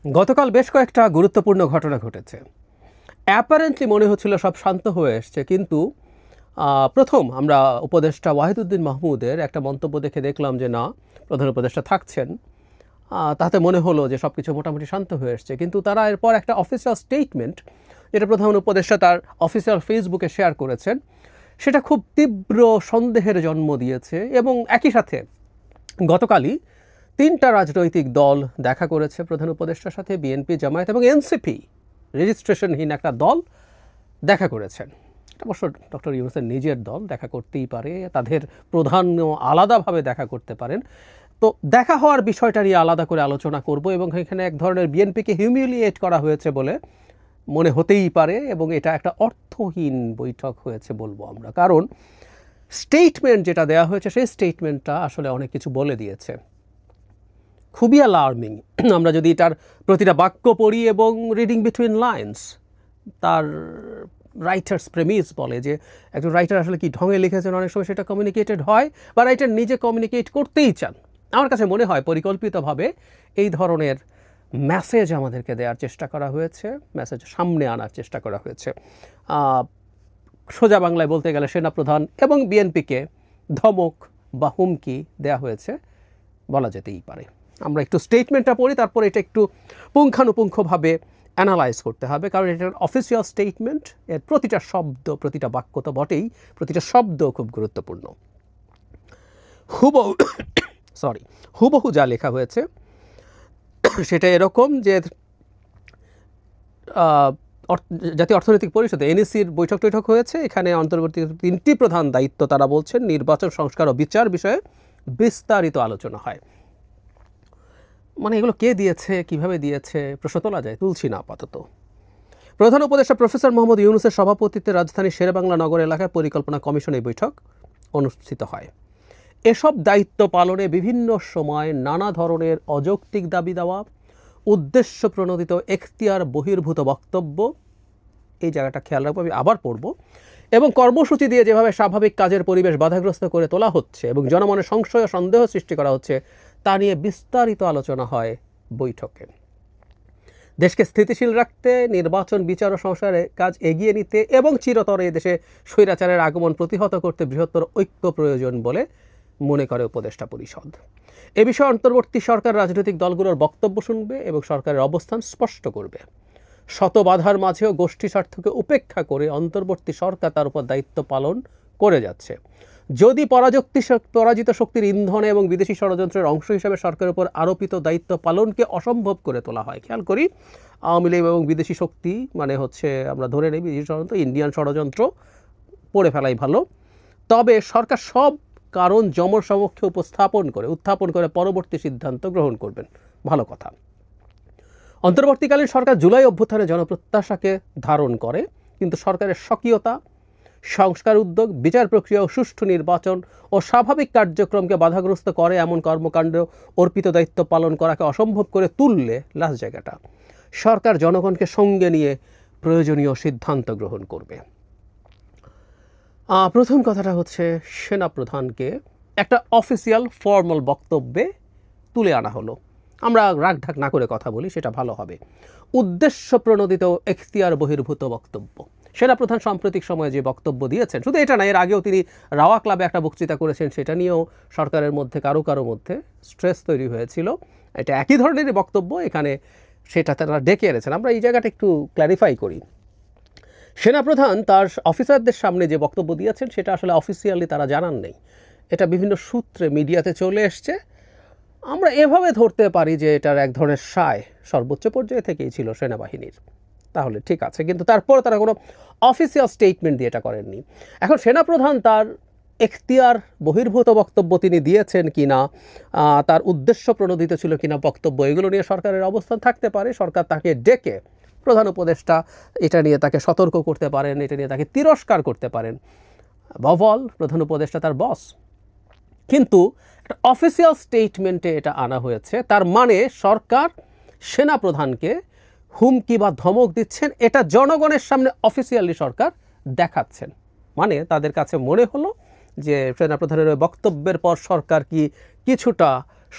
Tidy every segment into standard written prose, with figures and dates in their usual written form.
গতকাল বেশ কয়েকটা গুরুত্বপূর্ণ ঘটনা ঘটেছে। অ্যাপারেন্টলি মনে হচ্ছিল সব শান্ত হয়ে এসছে, কিন্তু প্রথম আমরা উপদেষ্টা ওয়াহিদুদ্দিন মাহমুদের একটা মন্তব্য দেখে দেখলাম যে না, প্রধান উপদেষ্টা থাকছেন। তাতে মনে হলো যে সব কিছু মোটামুটি শান্ত হয়ে এসছে, কিন্তু তারা এরপর একটা অফিসিয়াল স্টেটমেন্ট, যেটা প্রধান উপদেষ্টা তার অফিসিয়াল ফেসবুকে শেয়ার করেছেন, সেটা খুব তীব্র সন্দেহের জন্ম দিয়েছে। এবং একই সাথে গতকালই তিনটা রাজনৈতিক দল দেখা করেছে প্রধান উপদেষ্টার সাথে, বিএনপি, জামায়াত এবং এনসিপি, রেজিস্ট্রেশনহীন একটা দল দেখা করেছেন। এটা অবশ্য ডক্টর ইউনূসের নিজের দল, দেখা করতেই পারে, তাদের প্রধান আলাদাভাবে দেখা করতে পারেন। তো দেখা হওয়ার বিষয়টা নিয়ে আলাদা করে আলোচনা করব, এবং এখানে এক ধরনের বিএনপিকে হিউমিলিয়েট করা হয়েছে বলে মনে হতেই পারে, এবং এটা একটা অর্থহীন বৈঠক হয়েছে বলবো আমরা। কারণ স্টেটমেন্ট যেটা দেওয়া হয়েছে সেই স্টেটমেন্টটা আসলে অনেক কিছু বলে দিয়েছে, খুবই অ্যালার্মিং। আমরা যদি তার প্রতিটা বাক্য পড়ি এবং রিডিং বিটুইন লাইন্স, তার রাইটার্স প্রেমিস বলে যে একজন রাইটার আসলে কি ঢঙে লিখেছেন, অনেক সময় সেটা কমিউনিকেটেড হয় বা রাইটার নিজে কমিউনিকেট করতেই চান। আমার কাছে মনে হয় পরিকল্পিতভাবে এই ধরনের মেসেজ আমাদেরকে দেওয়ার চেষ্টা করা হয়েছে, মেসেজ সামনে আনার চেষ্টা করা হয়েছে। সোজা বাংলায় বলতে গেলে সেনাপ্রধান এবং বিএনপিকে ধমক বা হুমকি দেওয়া হয়েছে বলা যেতেই পারে। আমরা একটু স্টেটমেন্টটা পড়ি, তারপর এটা একটু পুঙ্খানুপুঙ্খভাবে অ্যানালাইজ করতে হবে, কারণ এটা অফিসিয়াল স্টেটমেন্ট। এর প্রতিটা শব্দ, প্রতিটা বাক্য তো বটেই, প্রতিটা শব্দ খুব গুরুত্বপূর্ণ। হুবহু যা লেখা হয়েছে সেটা এরকম যে জাতীয় অর্থনৈতিক পরিষদে এনইসির বৈঠক হয়েছে। এখানে অন্তর্বর্তী তিনটি প্রধান দায়িত্ব তারা বলছেন, নির্বাচন, সংস্কার ও বিচার বিষয়ে বিস্তারিত আলোচনা হয়। মানে এগুলো কে দিয়েছে, কিভাবে দিয়েছে প্রশ্ন তোলা যায়, তুলছি না আপাতত। প্রধান উপদেষ্টা প্রফেসর মোহাম্মদ ইউনূসের সভাপতিত্বে রাজধানীর শেরেবাংলা নগর এলাকায় পরিকল্পনা কমিশন এই বৈঠক অনুষ্ঠিত হয়। এসব দায়িত্ব পালনে বিভিন্ন সময় নানা ধরনের অযৌক্তিক দাবি দেওয়া, উদ্দেশ্য প্রণোদিত এখতিয়ার বহির্ভূত বক্তব্য, এই জায়গাটা খেয়াল রাখবো, আমি আবার পড়ব, এবং কর্মসূচি দিয়ে যেভাবে স্বাভাবিক কাজের পরিবেশ বাধাগ্রস্ত করে তোলা হচ্ছে এবং জনমনে সংশয় ও সন্দেহ সৃষ্টি করা হচ্ছে, তা নিয়ে বিস্তারিত আলোচনা হয় বৈঠকে। দেশকে স্থিতিশীল রাখতে, নির্বাচন, বিচার ও সংস্কারের কাজ এগিয়ে নিতে এবং চিরতরে দেশে স্বৈরাচারের আগমন প্রতিহত করতে বৃহত্তর ঐক্য প্রয়োজন বলে মনে করে উপদেষ্টা পরিষদ। এ বিষয়ে অন্তর্বর্তী সরকার রাজনৈতিক দলগুলোর বক্তব্য শুনবে এবং সরকারের অবস্থান স্পষ্ট করবে। শত বাধার মাঝেও গোষ্ঠী স্বার্থকে উপেক্ষা করে অন্তর্বর্তী সরকার তার উপর দায়িত্ব পালন করে যাচ্ছে। যদি পরাজিত শক্তির ইন্ধনে এবং বিদেশি ষড়যন্ত্রের অংশ হিসেবে সরকারের উপর আরোপিত দায়িত্ব পালনকে অসম্ভব করে তোলা হয়, খেয়াল করি, আওয়ামী লীগ এবং বিদেশি শক্তি মানে হচ্ছে, আমরা ধরে নেই বিদেশি ষড়যন্ত্র, ইন্ডিয়ান ষড়যন্ত্র পড়ে ফেলাই ভালো, তবে সরকার সব কারণ জনসমক্ষে উত্থাপন করে পরবর্তী সিদ্ধান্ত গ্রহণ করবেন, ভালো কথা। অন্তর্বর্তীকালীন সরকার জুলাই অভ্যুত্থানে জনপ্রত্যাশাকে ধারণ করে, কিন্তু সরকারের স্বকীয়তা, সংস্কার উদ্যোগ, বিচার প্রক্রিয়া ও সুষ্ঠু নির্বাচন ও স্বাভাবিক কার্যক্রমকে বাধাগ্রস্ত করে এমন কর্মকাণ্ড অর্পিত দায়িত্ব পালন করাকে অসম্ভব করে তুললে লাস্ট জায়গাটা সরকার জনগণকে সঙ্গে নিয়ে প্রয়োজনীয় সিদ্ধান্ত গ্রহণ করবে। প্রথম কথাটা হচ্ছে, সেনাপ্রধানকে একটা অফিসিয়াল ফর্মাল বক্তব্যে তুলে আনা হলো। আমরা রাগঢাক না করে কথা বলি, সেটা ভালো হবে। উদ্দেশ্য প্রণোদিত এখতিয়ার বহির্ভূত বক্তব্য। সেনাপ্রধান সাম্প্রতিক সময়ে যে বক্তব্য দিয়েছেন, শুধু এটা না, এর আগেও তিনি রাওয়া ক্লাবে একটা বক্তৃতা করেছেন, সেটা নিয়েও সরকারের মধ্যে কারো মধ্যে স্ট্রেস তৈরি হয়েছিল। এটা একই ধরনেরই বক্তব্য, এখানে সেটা তারা ডেকে এনেছেন। আমরা এই জায়গাটা একটু ক্ল্যারিফাই করি। সেনাপ্রধান তার অফিসারদের সামনে যে বক্তব্য দিয়েছেন সেটা আসলে অফিসিয়ালি তারা জানান নেই, এটা বিভিন্ন সূত্রে মিডিয়াতে চলে এসছে। আমরা এভাবে ধরতে পারি যে এটার এক ধরনের সায় সর্বোচ্চ পর্যায়ে থেকেই ছিল সেনাবাহিনীর, তাহলে ঠিক আছে, কিন্তু তারপর তারা কোনো অফিসিয়াল স্টেটমেন্ট দিয়ে এটা করেননি। এখন সেনাপ্রধান তার এখতিয়ার বহির্ভূত বক্তব্য তিনি দিয়েছেন কিনা, তার উদ্দেশ্য প্রণোদিত ছিল কিনা বক্তব্য, এগুলো নিয়ে সরকারের অবস্থান থাকতে পারে। সরকার তাকে ডেকে, প্রধান উপদেষ্টা এটা নিয়ে তাকে সতর্ক করতে পারেন, এটা নিয়ে তাকে তিরস্কার করতে পারেন, বভল প্রধান উপদেষ্টা তার বস। কিন্তু একটা অফিসিয়াল স্টেটমেন্টে এটা আনা হয়েছে, তার মানে সরকার সেনাপ্রধানকে হুমকি বা ধমক দিচ্ছেন, এটা জনগণের সামনে অফিসিয়ালি সরকার দেখাচ্ছেন। মানে তাদের কাছে মনে হলো যে সেনাপ্রধানের ওই বক্তব্যের পর সরকার কি কিছুটা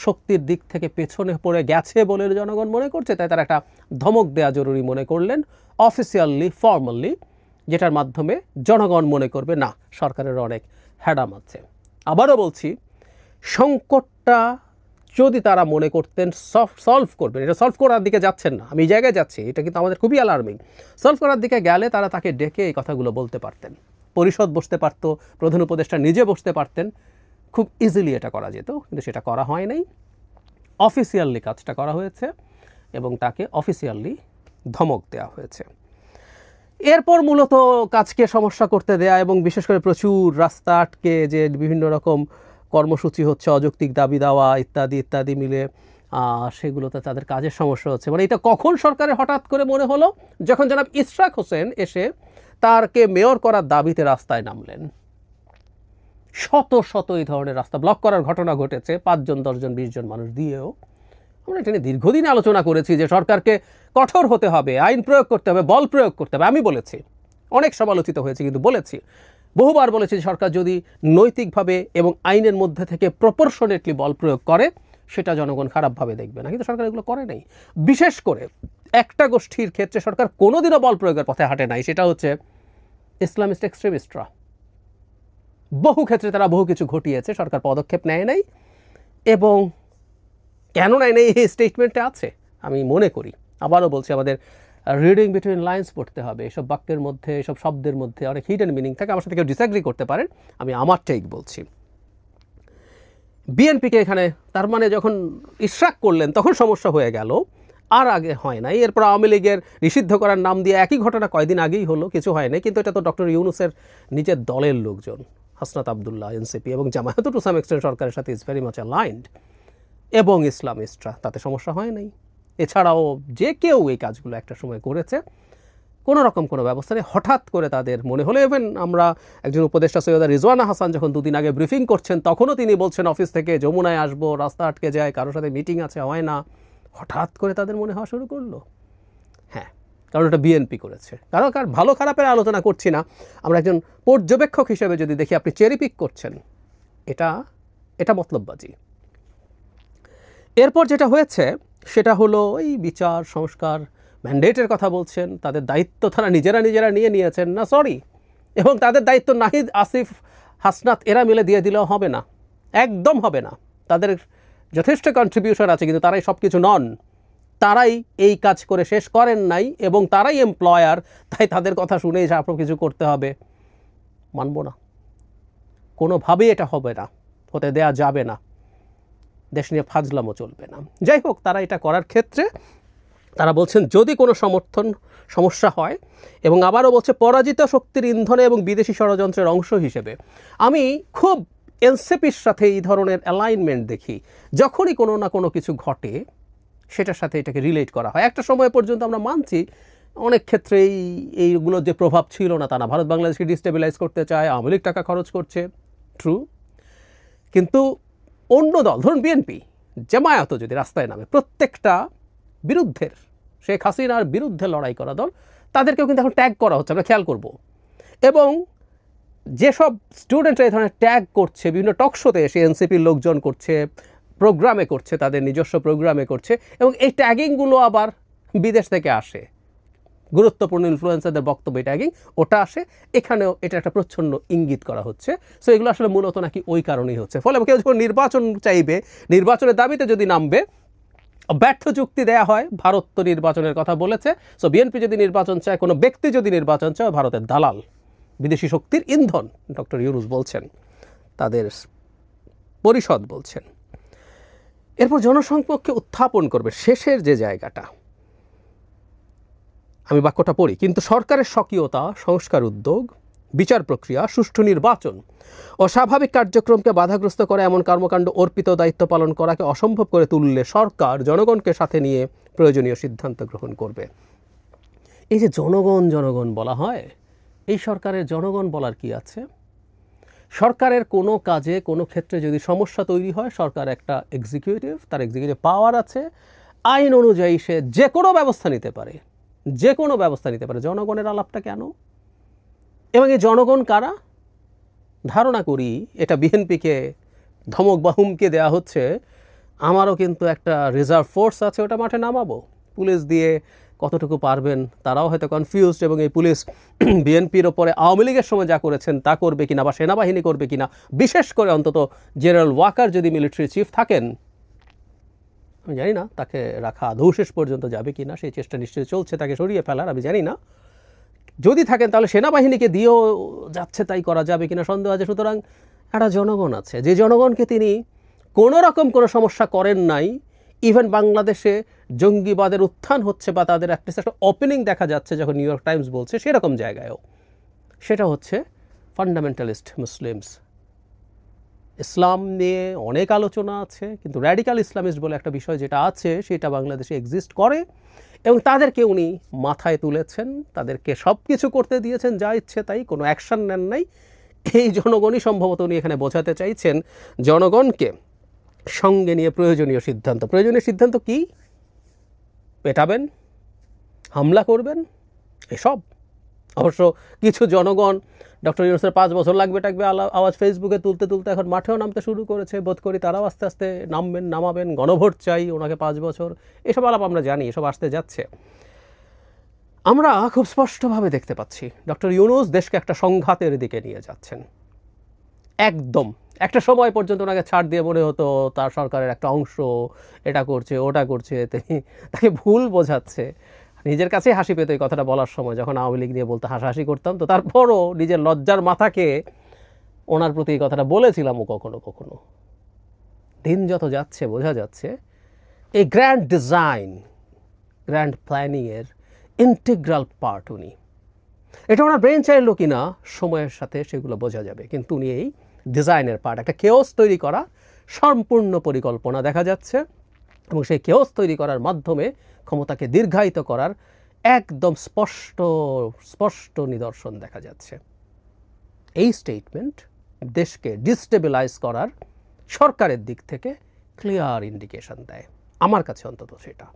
শক্তির দিক থেকে পেছনে পড়ে গেছে বলে জনগণ মনে করছে, তাই তারা একটা ধমক দেওয়া জরুরি মনে করলেন অফিসিয়ালি, ফর্মালি, যেটার মাধ্যমে জনগণ মনে করবে না সরকারের অনেক হ্যাডাম আছে। আবারও বলছি, সংকটটা যদি তারা মনে করতেন সলভ করবেন, এটা সলভ করার দিকে যাচ্ছেন না, আমি এই জায়গায় যাচ্ছি, এটা কিন্তু আমাদের খুবই অ্যালার্মিং। সলভ করার দিকে গেলে তারা তাকে ডেকে এই কথাগুলো বলতে পারতেন, পরিষদ বসতে পারতো, প্রধান উপদেষ্টা নিজে বসতে পারতেন, খুব ইজিলি এটা করা যেত, কিন্তু সেটা করা হয় নাই। অফিসিয়ালি কাজটা করা হয়েছে এবং তাকে অফিসিয়ালি ধমক দেওয়া হয়েছে। এরপর মূলত কাজকে সমস্যা করতে দেয়া এবং বিশেষ করে প্রচুর রাস্তা আটকে যে বিভিন্ন রকম কর্মসূচি হচ্ছে, অযৌক্তিক দাবি দেওয়া ইত্যাদি ইত্যাদি মিলে সেগুলোতে তাদের কাজের সমস্যা হচ্ছে। মানে এটা কখন সরকারের হঠাৎ করে মনে হলো, যখন জনাব ইশরাক হোসেন এসে তারকে মেয়র করার দাবিতে রাস্তায় নামলেন। শত শত এই ধরনের রাস্তা ব্লক করার ঘটনা ঘটেছে, 5 জন 10 জন 20 জন মানুষ দিয়েও। আমরা এটা নিয়ে দীর্ঘদিন আলোচনা করেছি যে সরকারকে কঠোর হতে হবে, আইন প্রয়োগ করতে হবে, বল প্রয়োগ করতে হবে। আমি বলেছি, অনেক সমালোচিত হয়েছে, কিন্তু বলেছি, বহুবার বলেছি যে সরকার যদি নৈতিকভাবে এবং আইনের মধ্যে থেকে প্রপোর্শনেটলি বল প্রয়োগ করে সেটা জনগণ খারাপভাবে দেখবে না, কিন্তু সরকার এগুলো করে নাই। বিশেষ করে একটা গোষ্ঠীর ক্ষেত্রে সরকার কোনোদিনও বল প্রয়োগের পথে হাঁটে নাই, সেটা হচ্ছে ইসলামিস্ট এক্সট্রিমিস্টরা। বহু ক্ষেত্রে তারা বহু কিছু ঘটিয়েছে, সরকার পদক্ষেপ নেয় নাই, এবং কেন নেয় নাই এই স্টেটমেন্টে আছে আমি মনে করি। আবারও বলছি, আমাদের রিডিং বিটুইন লাইন্স পড়তে হবে। এসব বাক্যের মধ্যে, এসব শব্দের মধ্যে অনেক হিডেন মিনিং থাকে। আমার সাথে কেউ ডিসঅ্যাগ্রি করতে পারেন, আমি আমার টেক বলছি। বিএনপিকে এখানে তার মানে যখন ইশরাক করলেন তখন সমস্যা হয়ে গেল, আর আগে হয় নাই। এরপর আওয়ামী লীগের নিষিদ্ধ করার নাম দিয়ে একই ঘটনা কয়দিন আগেই হলো, কিছু হয় নাই, কিন্তু এটা তো ডক্টর ইউনূসের নিজের দলের লোকজন, হাসনাত আবদুল্লাহ, এনসিপি এবং জামায়াত টু সাম এক্সটেন্ট সরকারের সাথে ইজ ভেরি মাচ অ্যালাইন্ড, এবং ইসলামিস্টরা, তাতে সমস্যা হয় নাই। এছাড়াও যে কেউ এই কাজগুলো একটা সময় করেছে, কোনো রকম কোনো ব্যবস্থা নেই। হঠাৎ করে তাদের মনে হলো, ইভেন আমরা একজন উপদেষ্টা সৈয়দা রিজওয়ানা হাসান যখন 2 দিন আগে ব্রিফিং করছেন, তখনও তিনি বলছেন অফিস থেকে যমুনায় আসবো, রাস্তা আটকে যায়, কারোর সাথে মিটিং আছে, হয় না। হঠাৎ করে তাদের মনে হওয়া শুরু করলো, হ্যাঁ, কারণ এটা বিএনপি করেছে। কারণ ভালো খারাপের আলোচনা করছি না, আমরা একজন পর্যবেক্ষক হিসেবে যদি দেখি আপনি চেরি পিক করছেন, এটা মতলববাজি। এরপর যেটা হয়েছে সেটা হলো এই বিচার সংস্কার ম্যান্ডেটের কথা বলছেন, তাদের দায়িত্ব তারা নিজেরা নিয়ে নিয়েছেন না, সরি, এবং তাদের দায়িত্ব নাহিদ, আসিফ, হাসনাত এরা মিলে দিয়ে দিলেও হবে না, একদম হবে না। তাদের যথেষ্ট কন্ট্রিবিউশন আছে, কিন্তু তারাই সব কিছু নন, তারাই এই কাজ করে শেষ করেন নাই, এবং তারাই এমপ্লয়ার, তাই তাদের কথা শুনেই সব কিছু করতে হবে, মানব না, কোনোভাবেই এটা হবে না, হতে দেয়া যাবে না, দেশ নিয়ে ফাজলামও চলবে না। যাই হোক, তারা এটা করার ক্ষেত্রে তারা বলছেন যদি কোনো সমস্যা হয়, এবং আবারও বলছে পরাজিত শক্তির ইন্ধনে এবং বিদেশি ষড়যন্ত্রের অংশ হিসেবে। আমি খুব এনসিপির সাথে এই ধরনের অ্যালাইনমেন্ট দেখি, যখনই কোনো না কোনো কিছু ঘটে সেটার সাথে এটাকে রিলেট করা হয়। একটা সময় পর্যন্ত আমরা মানছি অনেক ক্ষেত্রেই এইগুলোর যে প্রভাব ছিল না তা না, ভারত বাংলাদেশকে ডিস্টেবিলাইজ করতে চায়, আওয়ামী লীগ টাকা খরচ করছে, ট্রু, কিন্তু অন্য দল, ধরুন বিএনপি, জামায়াত যদি রাস্তায় নামে, প্রত্যেকটা বিরুদ্ধের, শেখ হাসিনার বিরুদ্ধে লড়াই করা দল, তাদেরকেও কিন্তু এখন ট্যাগ করা হচ্ছে, আমরা খেয়াল করব। এবং যেসব স্টুডেন্টরা এই ধরনের ট্যাগ করছে, বিভিন্ন টক শোতে এসে এনসিপির লোকজন করছে, প্রোগ্রামে করছে, তাদের নিজস্ব প্রোগ্রামে করছে, এবং এই ট্যাগিংগুলো আবার বিদেশ থেকে আসে, গুরুত্বপূর্ণ ইনফ্লুয়েন্সারদের বক্তব্য ট্যাগিং, ওটা আসে, এখানেও এটা একটা প্রচ্ছন্ন ইঙ্গিত করা হচ্ছে। সো এগুলো আসলে মূলত নাকি ওই কারণেই হচ্ছে। ফলে কেউ যখন নির্বাচন চাইবে, নির্বাচনের দাবিতে যদি নামবে, ব্যর্থ যুক্তি দেয়া হয়, ভারত তো নির্বাচনের কথা বলেছে, সো বিএনপি যদি নির্বাচন চায়, কোনো ব্যক্তি যদি নির্বাচন চায়, ভারতের দালাল, বিদেশি শক্তির ইন্ধন, ডক্টর ইউনূস বলছেন, তাদের পরিষদ বলছেন। এরপর জনসংপর্কে উত্থাপন করবে শেষের যে জায়গাটা, আমি বাক্যটা পড়ি, কিন্তু সরকারের স্বকীয়তা, সংস্কার উদ্যোগ, বিচার প্রক্রিয়া, সুষ্ঠু নির্বাচন ও স্বাভাবিক কার্যক্রমকে বাধাগ্রস্ত করে এমন কর্মকাণ্ড অর্পিত দায়িত্ব পালন করাকে অসম্ভব করে তুললে সরকার জনগণকে সাথে নিয়ে প্রয়োজনীয় সিদ্ধান্ত গ্রহণ করবে। এই যে জনগণ বলা হয়, এই সরকারের জনগণ বলার কি আছে? সরকারের কোনো কাজে, কোনো ক্ষেত্রে যদি সমস্যা তৈরি হয়, সরকার একটা এক্সিকিউটিভ, তার এক্সিকিউটিভ পাওয়ার আছে, আইন অনুযায়ী সে যে কোনো ব্যবস্থা নিতে পারে, জনগণের আলাপটা কেন? এবং এই জনগণ কারা? ধারণা করি এটা বিএনপিকে ধমক বা হুমকি দেওয়া হচ্ছে আমারও কিন্তু একটা রিজার্ভ ফোর্স আছে, ওটা মাঠে নামাবো। পুলিশ দিয়ে কতটুকু পারবেন তারাও হয়তো কনফিউজড, এবং এই পুলিশ বিএনপির ওপরে আওয়ামী লীগের সময় যা করেছেন তা করবে কিনা, বা সেনাবাহিনী করবে কিনা, বিশেষ করে অন্তত জেনারেল ওয়াকার যদি মিলিটারি চিফ থাকেন, আমি জানি না তাকে রাখা আদৌ শেষ পর্যন্ত যাবে কিনা, সেই চেষ্টা নিশ্চয়ই চলছে তাকে সরিয়ে ফেলার, আমি জানি না। যদি থাকেন তাহলে সেনাবাহিনীকে দিয়েও যাচ্ছে তাই করা যাবে কিনা সন্দেহ আছে। সুতরাং একটা জনগণ আছে, যে জনগণকে তিনি কোনো রকম কোনো সমস্যা করেন নাই। ইভেন বাংলাদেশে জঙ্গিবাদের উত্থান হচ্ছে বা তাদের একটা ওপেনিং দেখা যাচ্ছে যখন নিউ ইয়র্ক টাইমস বলছে, সেরকম জায়গায়ও সেটা হচ্ছে ফান্ডামেন্টালিস্ট মুসলিমস। ইসলাম নিয়ে অনেক আলোচনা আছে, কিন্তু র্যাডিক্যাল ইসলামিস্ট বলে একটা বিষয় যেটা আছে সেটা বাংলাদেশে এক্সিস্ট করে, এবং তাদেরকে উনি মাথায় তুলেছেন, তাদেরকে সব কিছু করতে দিয়েছেন যা ইচ্ছে তাই, কোনো অ্যাকশন নেন নাই। এই জনগণই সম্ভবত উনি এখানে বোঝাতে চাইছেন জনগণকে সঙ্গে নিয়ে প্রয়োজনীয় সিদ্ধান্ত কি? পেটাবেন, হামলা করবেন, এসব। অবশ্য কিছু জনগণ ডক্টর ইউনূসের 5 বছর লাগবে টাকবে আওয়াজ ফেসবুকে তুলতে তুলতে এখন মাঠেও নামতে শুরু করেছে। বোধ করি তারাও আস্তে আস্তে নামাবেন, গণভোট চাই, ওনাকে 5 বছর, এসব আলাপ আমরা জানি, এসব আসতে যাচ্ছে। আমরা খুব স্পষ্টভাবে দেখতে পাচ্ছি ডক্টর ইউনূস দেশকে একটা সংঘাতের দিকে নিয়ে যাচ্ছেন। একদম একটা সময় পর্যন্ত ওনাকে ছাড় দিয়ে মনে হতো তার সরকারের একটা অংশ এটা করছে ওটা করছে, তিনি তাকে ভুল বোঝাচ্ছে। নিজের কাছে হাসি পেত এই কথাটা বলার সময়, যখন আওয়ামী লীগ নিয়ে বলতে হাসাহাসি করতাম, তো তারপরও নিজের লজ্জার মাথাকে ওনার প্রতি এই কথাটা বলেছিলামও কখনো কখনো। দিন যত যাচ্ছে বোঝা যাচ্ছে এই গ্র্যান্ড ডিজাইন, গ্র্যান্ড প্ল্যানিংয়ের ইন্টিগ্রাল পার্ট উনি। এটা ওনার ব্রেন চাইল কিনা সময়ের সাথে সেগুলো বোঝা যাবে, কিন্তু উনি এই ডিজাইনের পার্ট, একটা কেওস তৈরি করা সম্পূর্ণ পরিকল্পনা দেখা যাচ্ছে, এবং সেই কেওস তৈরি করার মাধ্যমে ক্ষমতাকে দীর্ঘায়িত করার একদম স্পষ্ট নিদর্শন দেখা যাচ্ছে। এই স্টেটমেন্ট দেশকে ডিস্টেবিলাইজ করার সরকারের দিক থেকে ক্লিয়ার ইন্ডিকেশন দেয়, আমার কাছে অন্তত সেটা।